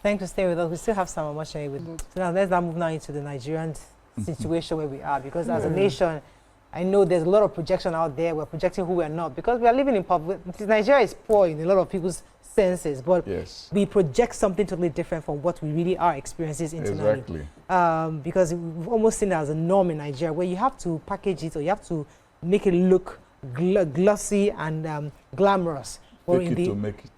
Thanks for staying with us. We still have some Omatseye with us. So now let's now move now into the Nigerian situation where we are, because as a nation, I know there's a lot of projection out there. We're projecting who we're not, because we are living in poverty. Nigeria is poor in a lot of people's senses, but we project something totally different from what we really are experiencing internally. Exactly. Because we've almost seen it as a norm in Nigeria, where you have to package it, or you have to make it look glossy and glamorous. Fake it to make it.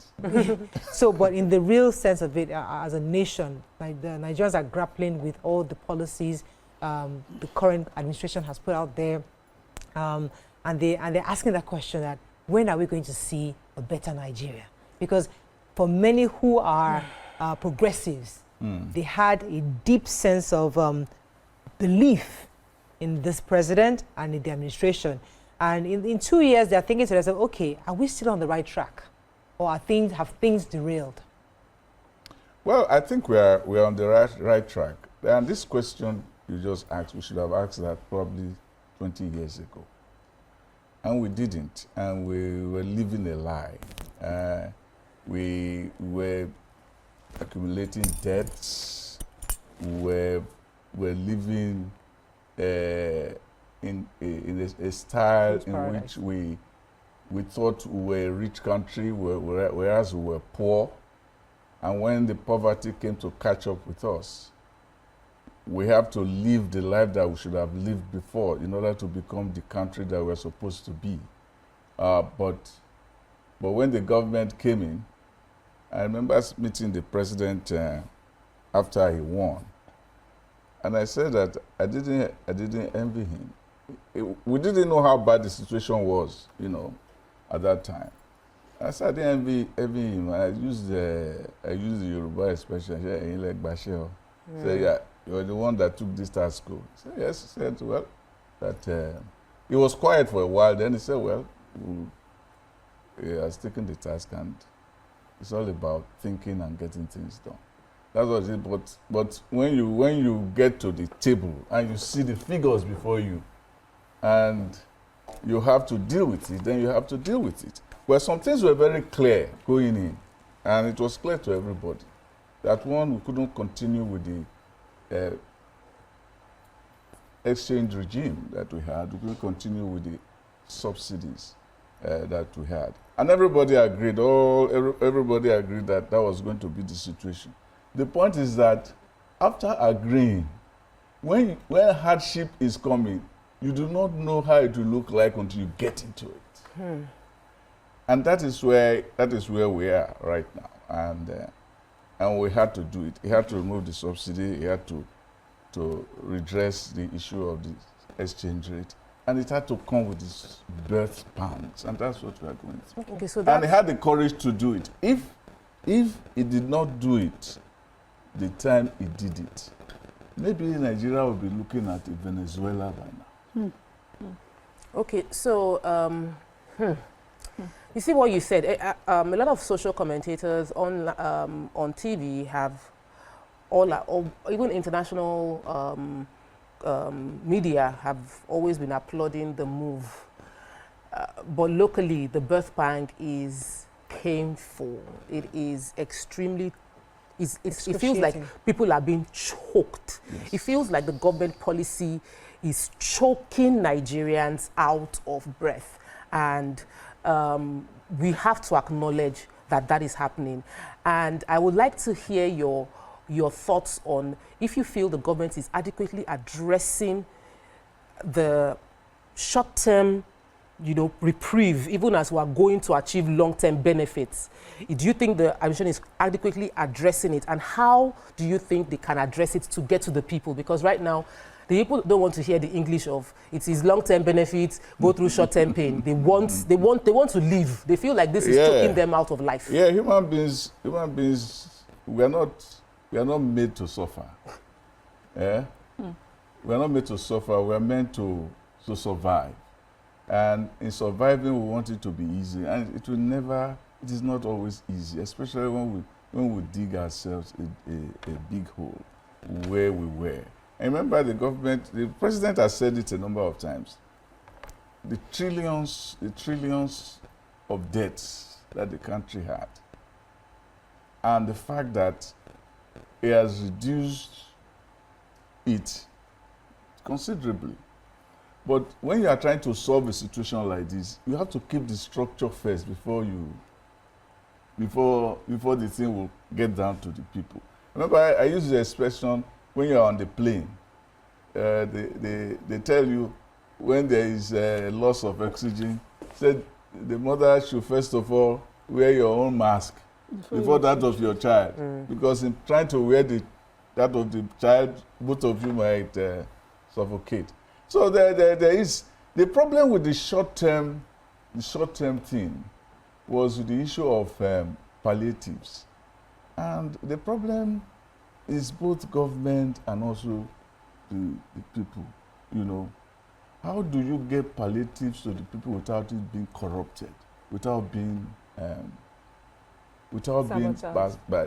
So, but in the real sense of it, as a nation, like the Nigerians are grappling with all the policies the current administration has put out there, and they're asking that question: that when are we going to see a better Nigeria? Because for many who are progressives, they had a deep sense of belief in this president and in the administration. And in 2 years, they're thinking to themselves, okay, are we still on the right track? Or have things derailed? Well, I think we're on the right track. And this question you just asked, we should have asked that probably 20 years ago. And we didn't. And we were living a lie. We were accumulating debts. We were living in a style in which we thought we were a rich country, whereas we were poor. And when the poverty came to catch up with us, we have to live the life that we should have lived before in order to become the country that we're supposed to be. But when the government came in, I remember meeting the president after he won. And I said that I didn't envy him. We didn't know how bad the situation was, at that time. I said I didn't envy him. I used the Yoruba expression, like Bashir. Say, yeah, you're the one that took this task school. I said, yes. He said, well, that he was quiet for a while. Then he said, well, he has taken the task, and it's all about thinking and getting things done. That's what it is. But when you get to the table and you see the figures before you, and you have to deal with it, then you have to deal with it. Well, some things were very clear going in, and it was clear to everybody that one, we couldn't continue with the exchange regime that we had. We couldn't continue with the subsidies that we had. And everybody agreed, everybody agreed that that was going to be the situation. The point is that after agreeing, when hardship is coming, you do not know how it will look like until you get into it. And that is where we are right now. And we had to do it. He had to remove the subsidy. He had to redress the issue of the exchange rate. And it had to come with this birth pangs. And that's what we are going through. Okay, so and he had the courage to do it. If he did not do it the time he did it, maybe Nigeria will be looking at Venezuela by now. Okay, so you see what you said. A lot of social commentators on TV have even international media have always been applauding the move. But locally, the birth pang is painful. It is extremely. It feels like people are being choked. Yes. It feels like the government policy is choking Nigerians out of breath. And we have to acknowledge that that is happening. And I would like to hear your thoughts on if you feel the government is adequately addressing the short-term, reprieve, even as we are going to achieve long-term benefits. Do you think the administration is adequately addressing it? And how do you think they can address it to get to the people? Because right now, the people don't want to hear the English of it is long-term benefits, go through short-term pain. They want to live. They feel like this is choking them out of life. Yeah, human beings, we are not made to suffer. Yeah? We are not made to suffer. We are meant to survive. And in surviving, we want it to be easy. And it is not always easy, especially when we dig ourselves a big hole where we were. I remember the president has said it a number of times. The trillions of debts that the country had, and the fact that it has reduced it considerably. But when you are trying to solve a situation like this, you have to keep the structure first before the thing will get down to the people. Remember, I use the expression when you are on the plane. They tell you when there is a loss of oxygen, said the mother should first of all wear your own mask before that of your child, because in trying to wear that of the child, both of you might suffocate. So there is the problem with the short-term thing was the issue of palliatives, and the problem is both government and also the people. You know, how do you get palliatives to the people without it being corrupted, without being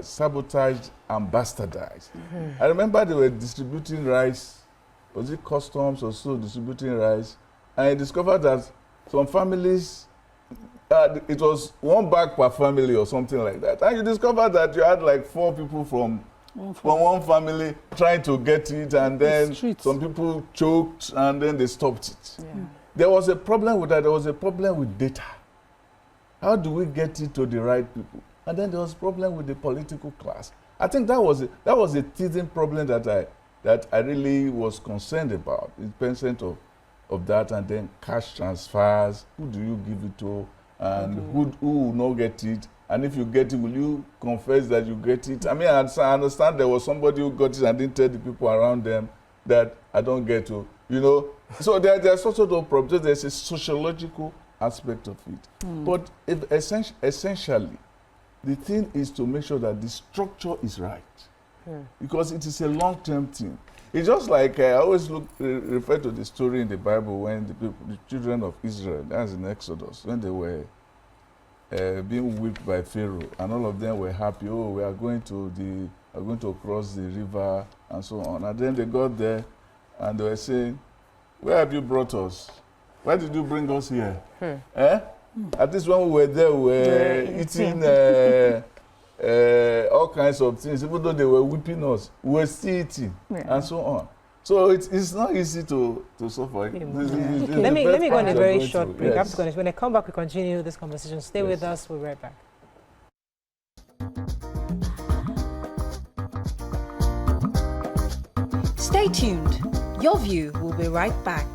sabotaged and bastardized? I remember they were distributing rice. Was it customs or so distributing rice? And I discovered that some families, it was 1 bag per family or something like that. And you discovered that you had like 4 people from one family trying to get it, and then some people choked, and then they stopped it. Yeah. There was a problem with that. There was a problem with data. How do we get it to the right people? And then there was a problem with the political class. I think that was a teething problem that I really was concerned about, the percent of that, and then cash transfers. Who do you give it to, and who will not get it? And if you get it, will you confess that you get it? I mean, I understand there was somebody who got it and didn't tell the people around them that I don't get to, you know. So there's also the problem. There's a sociological aspect of it. But essentially, the thing is to make sure that the structure is right. Because it is a long-term thing. It's just like I always refer to the story in the Bible when the children of Israel, that's in Exodus, when they were being whipped by Pharaoh, and all of them were happy. Oh, we are going to cross the river and so on. And then they got there, and they were saying, "Where have you brought us? Why did you bring us here?" At least when we were there, we were eating all kinds of things. Even though they were whipping us, we were still eating, and so on. So it's not easy to suffer. Let me go on a very short break. Yes. When I come back, we continue this conversation. Stay with us. We'll be right back. Stay tuned. Your View will be right back.